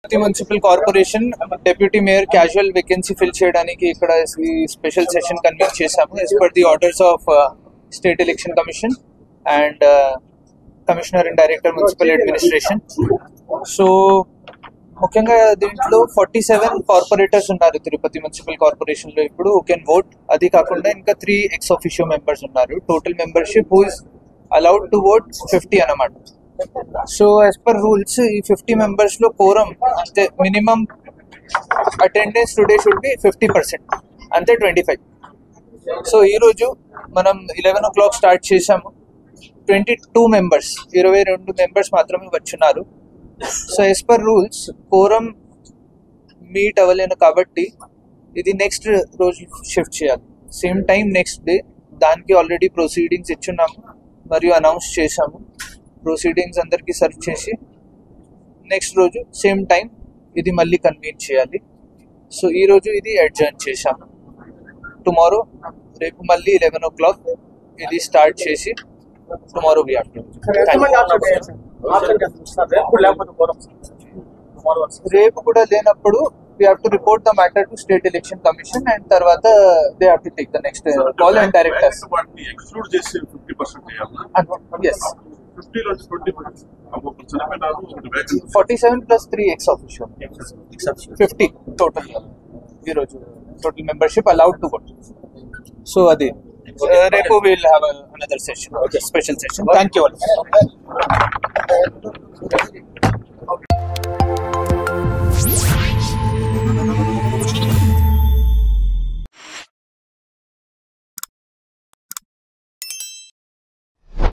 Tirupati municipal corporation deputy mayor casual vacancy fill చేయడానికి ఇక్కడ ఈ స్పెషల్ సెషన్ కన్వీన్ చేశాము as per the orders of state election commission and commissioner and director municipal administration. So ముఖ్యంగా దీంట్లో 47 corporators ఉన్నారు Tirupati municipal corporation లో ఇప్పుడు who can vote. అది కాకుండా ఇంకా 3 ఎక్స్ ఆఫిషియో మెంబర్స్ ఉన్నారు. Total membership who is allowed to vote 50 అన్నమాట. సో యాజ్ పర్ రూల్స్ ఈ 50 మెంబర్స్ లో కోరం అంటే minimum attendance today should be 50%, అంతే 25. సో ఈ రోజు మనం 11 o'clock స్టార్ట్ చేసాము. 22 మెంబర్స్ 22 మెంబర్స్ మాత్రమే వచ్చున్నారు. So as per rules quorum meet అవ్వలేను కాబట్టి ఇది నెక్స్ట్ రోజు షిఫ్ట్ చేయాలి. సేమ్ టైం నెక్స్ట్ డే దానికి ఆల్రెడీ ప్రొసీడింగ్స్ ఇచ్చున్నాము మరియు అనౌన్స్ చేశాము. ప్రొసీడింగ్స్ అందరికీ సర్వ్ చేసి నెక్స్ట్ రోజు సేమ్ టైం ఇది మళ్ళీ కన్వీన్ చేయాలి. సో ఈ రోజు ఇది అడ్జర్న్ చేశాము. టుమారో రేపు మళ్ళీ 11 o'clock ఇది స్టార్ట్ చేసి టుమారో వి హావ్ టు. రేపు కూడా లేనప్పుడు we have to report the matter to State Election Commission and తర్వాత they have to take the next call and direct us. Exclude చేసి 50% చేయాలా? Yes. 50 లో 20% అప్పుడు చనిపోయినారు. 47 plus 3 ex officio. 50 total. ఈ రోజు total membership allowed to vote. So అది రేపు we'll have another session, special session. Thank you all.